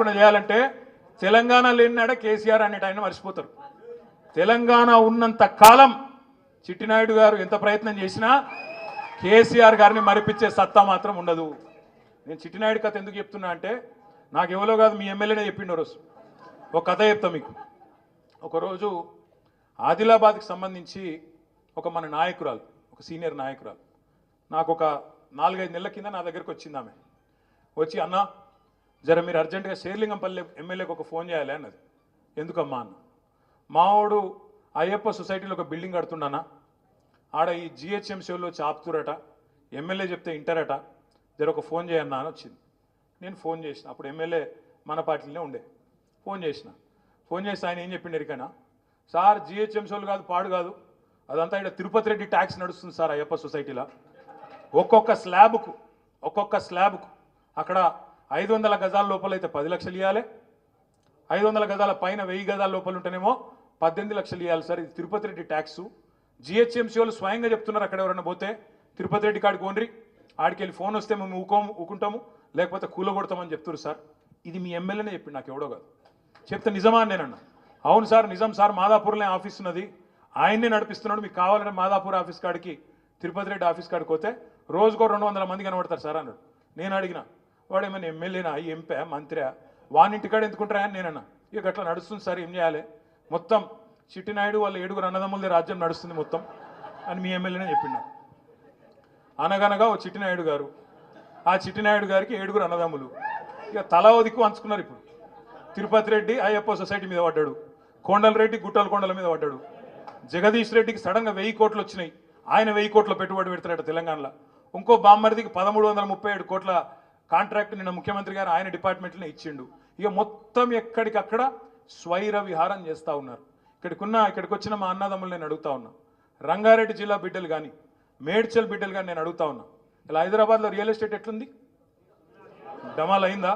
చేయాలంటే తెలంగాణ లేనినాడ కేసీఆర్ అనేట ఆయన మర్చిపోతారు. తెలంగాణ ఉన్నంత కాలం చిట్టినాయుడు గారు ఎంత ప్రయత్నం చేసినా కేసీఆర్ గారిని మరిపించే సత్తా మాత్రం ఉండదు. నేను చిట్టినాయుడు కథ ఎందుకు చెప్తున్నా అంటే నాకు ఎవరో కాదు మీ ఎమ్మెల్యేనే చెప్పిండు. రోజు ఒక కథ చెప్తా మీకు. ఒకరోజు ఆదిలాబాద్కి సంబంధించి ఒక మన నాయకురాలు, ఒక సీనియర్ నాయకురాలు నాకు ఒక 4-5 నెలల కింద నా దగ్గరికి వచ్చింది. ఆమె వచ్చి అన్న జర మీరు అర్జెంటుగా శేర్లింగంపల్లి ఎమ్మెల్యేకి ఒక ఫోన్ చేయాలి అన్నది. ఎందుకమ్మా అన్న, మావాడు అయ్యప్ప సొసైటీలో ఒక బిల్డింగ్ కడుతుండనా, ఆడ ఈ జిహెచ్ఎంసీలో చాపుతురట, ఎమ్మెల్యే చెప్తే ఇంటరట, జర ఒక ఫోన్ చేయన్నా అని వచ్చింది. నేను ఫోన్ చేసిన, అప్పుడు ఎమ్మెల్యే మన పార్టీలోనే ఉండే. ఫోన్ చేసి ఆయన ఏం చెప్పిండు ఎరికైనా, సార్ జిహెచ్ఎంసీలు కాదు పాడు కాదు, అదంతా ఇక్కడ తిరుపతి రెడ్డి ట్యాక్స్ నడుస్తుంది సార్ అయ్యప్ప సొసైటీలో. ఒక్కొక్క స్లాబ్కు అక్కడ 500 గజాల లోపల అయితే 10 లక్షలు ఇవ్వాలి, 500 గజాల పైన 1000 గజాల లోపల ఉంటేనేమో 18 లక్షలు ఇవ్వాలి సార్. ఇది తిరుపతి రెడ్డి ట్యాక్సు. జిహెచ్ఎంసీ వాళ్ళు స్వయంగా చెప్తున్నారు, అక్కడ ఎవరైనా పోతే తిరుపతి రెడ్డి కాడికి ఓన్రి, ఆడికి వెళ్ళి ఫోన్ వస్తే మేము ఊకుంటాము, లేకపోతే కూలగొడతామని చెప్తున్నారు సార్. ఇది మీ ఎమ్మెల్యేనే చెప్పిండు, నాకు ఎవడో కాదు. చెప్తే నిజమా అని నేనన్నా. అవును సార్ నిజం సార్, మాదాపూర్లో ఆఫీస్ ఉన్నది, ఆయన్నే నడిపిస్తున్నాడు, మీకు కావాలంటే మాదాపూర్ ఆఫీస్ కాడికి తిరుపతి రెడ్డి ఆఫీస్ కాడికి పోతే రోజుకో 200 మంది కనబడతారు సార్ అన్నాడు. నేను అడిగిన, వాడు ఏమైనా ఎమ్మెల్యేనా, ఎంపీ, మంత్రి, వానింటికాడ ఎందుకుంటారా అని నేనన్నా. ఇక అట్లా నడుస్తుంది సార్, ఏం చేయాలి, మొత్తం చిట్టినాయుడు వాళ్ళ 7 అన్నదమ్ములదే రాజ్యం నడుస్తుంది మొత్తం అని మీ ఎమ్మెల్యేనే చెప్పిండు. అనగనగా ఓ చిట్టినాయుడు గారు, ఆ చిట్టినాయుడు గారికి 7 అన్నదమ్ములు, ఇక తలా దిక్కు అంచుకున్నారు. ఇప్పుడు తిరుపతి రెడ్డి అయ్యప్ప సొసైటీ మీద పడ్డాడు, కొండలరెడ్డి కొండల మీద పడ్డాడు, జగదీష్ రెడ్డికి సడన్గా 1000 కోట్లు వచ్చినాయి, ఆయన 1000 కోట్ల పెట్టుబడి పెడతాడట తెలంగాణలో. ఇంకో బామ్మరిదికి 1337 కోట్ల కాంట్రాక్ట్ నిన్న ముఖ్యమంత్రి గారు ఆయన డిపార్ట్మెంట్లోనే ఇచ్చిండు. ఇక మొత్తం ఎక్కడికక్కడ స్వైర విహారం చేస్తూ ఉన్నారు. ఇక్కడికి వచ్చిన మా అన్నదమ్ములు నేను అడుగుతా ఉన్నా, రంగారెడ్డి జిల్లా బిడ్డలు కానీ మేడ్చల్ బిడ్డలు కానీ నేను అడుగుతా ఉన్నా, ఇలా హైదరాబాద్లో రియల్ ఎస్టేట్ ఎట్లుంది, డమాల్ అయిందా?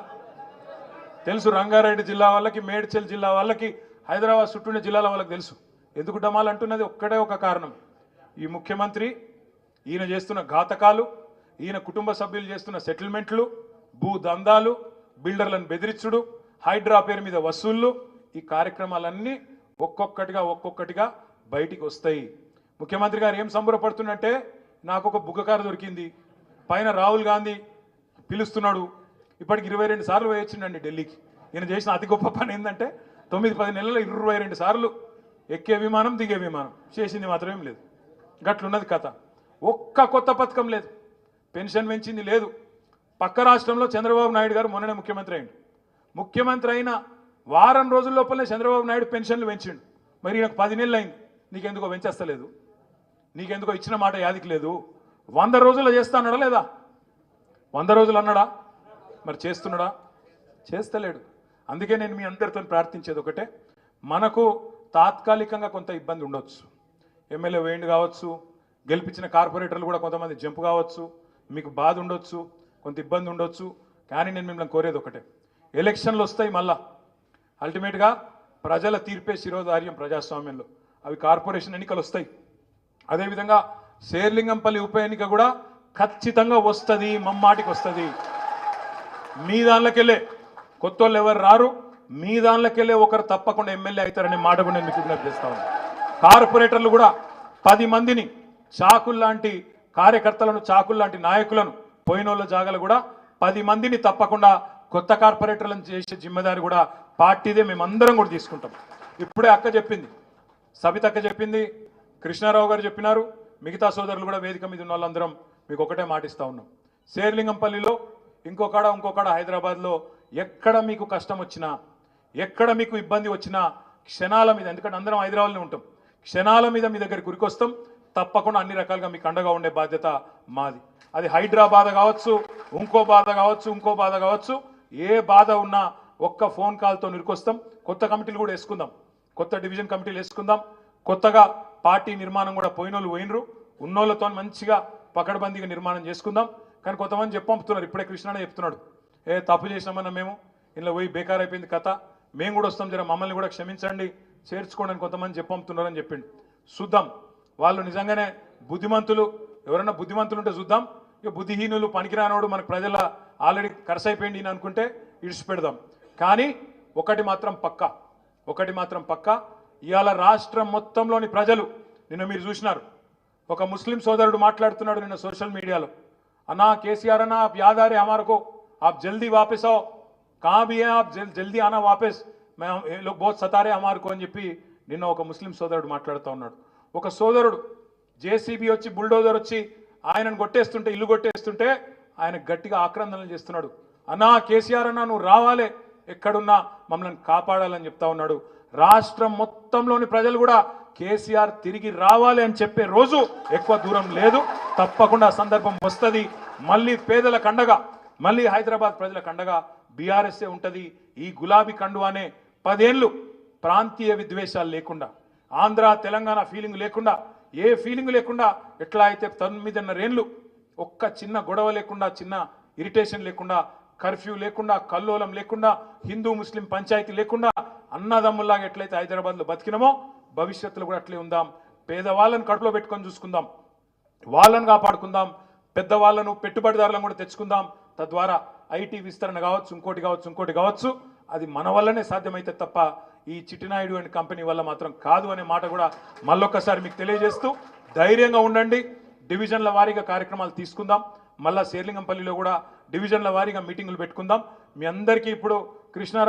తెలుసు రంగారెడ్డి జిల్లా వాళ్ళకి, మేడ్చల్ జిల్లా వాళ్ళకి, హైదరాబాద్ చుట్టూనే జిల్లాల వాళ్ళకి తెలుసు. ఎందుకు డమాల్ అంటున్నది ఒక్కడే ఒక కారణం, ఈ ముఖ్యమంత్రి ఈయన చేస్తున్న ఘాతకాలు, ఈయన కుటుంబ సభ్యులు చేస్తున్న సెటిల్మెంట్లు, భూ దందాలు, బిల్డర్లను బెదిరించుడు, హైడ్రా పేరు మీద వసూళ్లు, ఈ కార్యక్రమాలన్నీ ఒక్కొక్కటిగా బయటికి వస్తాయి. ముఖ్యమంత్రి గారు ఏం సంబరపడుతున్నట్టే, నాకు ఒక బుగ్గకారు దొరికింది, పైన రాహుల్ గాంధీ పిలుస్తున్నాడు, ఇప్పటికి 22 సార్లు వేయొచ్చిండండి ఢిల్లీకి. ఈయన చేసిన అతి గొప్ప పని ఏంటంటే 9-10 నెలల్లో 22 సార్లు ఎక్కే విమానం దిగే విమానం, చేసింది మాత్రం ఏం లేదు. గట్లున్నది కథ. ఒక్క కొత్త పథకం లేదు, పెన్షన్ పెంచింది లేదు. పక్క రాష్ట్రంలో చంద్రబాబు నాయుడు గారు మొన్ననే ముఖ్యమంత్రి అయిండు. ముఖ్యమంత్రి అయిన వారం రోజుల లోపలనే చంద్రబాబు నాయుడు పెన్షన్లు పెంచిండు. మరి నాకు 10 నెలలు అయింది, నీకెందుకో పెంచేస్తలేదు, నీకెందుకో ఇచ్చిన మాట యాదికి లేదు. 100 రోజుల్లో చేస్తా అన్నాడా లేదా? 100 రోజులు అన్నాడా? మరి చేస్తున్నాడా? చేస్తలేడు. అందుకే నేను మీ అందరితో ప్రార్థించేది ఒకటే, మనకు తాత్కాలికంగా కొంత ఇబ్బంది ఉండొచ్చు, ఎమ్మెల్యే వేయండి కావచ్చు, గెలిపించిన కార్పొరేటర్లు కూడా కొంతమంది జంపు కావచ్చు, మీకు బాధ ఉండొచ్చు, కొంత ఇబ్బంది ఉండొచ్చు. కానీ నేను మిమ్మల్ని కోరేది ఒకటే, ఎలక్షన్లు వస్తాయి, మళ్ళా అల్టిమేట్గా ప్రజల తీర్పే శిరోధార్యం ప్రజాస్వామ్యంలో. అవి కార్పొరేషన్ ఎన్నికలు వస్తాయి, అదేవిధంగా శేర్లింగంపల్లి ఉప ఎన్నిక కూడా ఖచ్చితంగా వస్తుంది, మమ్మాటికి వస్తుంది. మీ దానిలోకెళ్ళే కొత్త వాళ్ళు ఎవరు రారు, మీ దానిలోకెళ్ళే ఒకరు తప్పకుండా ఎమ్మెల్యే అవుతారనే మాట కూడా నేను మీకు విజ్ఞప్తి చేస్తా ఉన్నాను. కార్పొరేటర్లు కూడా 10 మందిని చాకుల్లాంటి కార్యకర్తలను, చాకుల్లాంటి నాయకులను, పోయినోళ్ళ జాగాలు కూడా 10 మందిని తప్పకుండా కొత్త కార్పొరేటర్లను చేసే జిమ్మెదారి కూడా పార్టీదే, మేమందరం కూడా తీసుకుంటాం. ఇప్పుడే అక్క చెప్పింది, సబితక్క చెప్పింది, కృష్ణారావు గారు చెప్పినారు, మిగతా సోదరులు కూడా వేదిక మీద ఉన్న వాళ్ళందరం మీకు ఒకటే మాటిస్తూ ఉన్నాం. శేర్లింగంపల్లిలో ఇంకొకడ హైదరాబాద్లో ఎక్కడ మీకు కష్టం వచ్చినా, ఎక్కడ మీకు ఇబ్బంది వచ్చినా క్షణాల మీద, ఎందుకంటే అందరం హైదరాబాద్లో ఉంటాం, క్షణాల మీద మీ దగ్గర గురికొస్తాం. తప్పకుండా అన్ని రకాలుగా మీకు అండగా ఉండే బాధ్యత మాది. అది హైడ్రా బాధ కావచ్చు, ఇంకో బాధ కావచ్చు, ఏ బాధ ఉన్నా ఒక్క ఫోన్ కాల్తో నిరుకొస్తాం. కొత్త కమిటీలు కూడా వేసుకుందాం, కొత్త డివిజన్ కమిటీలు వేసుకుందాం. కొత్తగా పార్టీ నిర్మాణం కూడా పోయినోళ్ళు పోయినరు, ఉన్నోళ్ళతో మంచిగా పకడ్బందీగా నిర్మాణం చేసుకుందాం. కానీ కొంతమంది చెప్పంపుతున్నారు, ఇప్పుడే కృష్ణనే చెప్తున్నాడు, తప్పు చేసినామన్నా మేము ఇలా పోయి బేకార్ అయిపోయింది కథ, మేము కూడా వస్తాం, జర మమ్మల్ని కూడా క్షమించండి, చేర్చుకోండి అని కొంతమంది చెప్పంపుతున్నారని చెప్పిండు. చూద్దాం, వాళ్ళు నిజంగానే బుద్ధిమంతులు, ఎవరైనా బుద్ధిమంతులు ఉంటే చూద్దాం. ఇక బుద్ధిహీనులు, పనికిరానోడు, మనకు ప్రజల ఆల్రెడీ ఖర్చు అయిపోయింది అనుకుంటే ఇడిచిపెడదాం. కానీ ఒకటి మాత్రం పక్కా ఇవాళ రాష్ట్రం మొత్తంలోని ప్రజలు నిన్న మీరు చూసినారు ఒక ముస్లిం సోదరుడు మాట్లాడుతున్నాడు నిన్న సోషల్ మీడియాలో అన్నా కేసీఆర్ అన్నా आप याद आ रहे हमारे को आप जल्दी वापस आओ कहाँ भी हैं आप जल्दी आना वापस मैं ये लोग बहुत सता रहे हमारे को అని చెప్పి నిన్న ఒక ముస్లిం సోదరుడు మాట్లాడుతూ ఉన్నాడు ఒక సోదరుడు జేసీబీ వచ్చి బుల్డోజర్ వచ్చి ఆయనను కొట్టేస్తుంటే ఇల్లు కొట్టేస్తుంటే ఆయన గట్టిగా ఆక్రందనలు చేస్తున్నాడు అన్నా కేసీఆర్ అన్నా నువ్వు రావాలే ఎక్కడున్నా మమ్మల్ని కాపాడాలని చెప్తా ఉన్నాడు రాష్ట్రం మొత్తంలోని ప్రజలు కూడా కేసీఆర్ తిరిగి రావాలి అని చెప్పే రోజు ఎక్కువ దూరం లేదు తప్పకుండా సందర్భం వస్తది మళ్ళీ పేదల కండగా మళ్ళీ హైదరాబాద్ ప్రజల కండగా బీఆర్ఎస్ఏ ఉంటది ఈ గులాబీ కండువానే 10 ఏళ్ళు ప్రాంతీయ విద్వేషాలు లేకుండా ఆంధ్ర తెలంగాణ ఫీలింగ్ లేకుండా ఏ ఫీలింగ్ లేకుండా ఎట్లా అయితే 9.5 ఏళ్ళు ఒక్క చిన్న గొడవ లేకుండా చిన్న ఇరిటేషన్ లేకుండా కర్ఫ్యూ లేకుండా కల్లోలం లేకుండా హిందూ ముస్లిం పంచాయతీ లేకుండా అన్నదమ్ముల్లాగా ఎట్లయితే హైదరాబాద్లో బతికినామో భవిష్యత్తులో కూడా అట్లే ఉందాం పేదవాళ్ళని కడుపులో పెట్టుకొని చూసుకుందాం వాళ్ళని కాపాడుకుందాం పెద్దవాళ్ళను పెట్టుబడిదారులను కూడా తెచ్చుకుందాం తద్వారా ఐటీ విస్తరణ కావచ్చు ఇంకోటి కావచ్చు అది మన వల్లనే సాధ్యమైతే తప్ప ఈ చిట్టినాయుడు అండ్ కంపెనీ వల్ల మాత్రం కాదు అనే మాట కూడా మళ్ళొక్కసారి మీకు తెలియజేస్తూ ధైర్యంగా ఉండండి డివిజన్ల వారీగా కార్యక్రమాలు తీసుకుందాం మళ్ళా శేర్లింగంపల్లిలో కూడా డివిజన్ల వారీగా మీటింగులు పెట్టుకుందాం మీ అందరికీ ఇప్పుడు కృష్ణారావు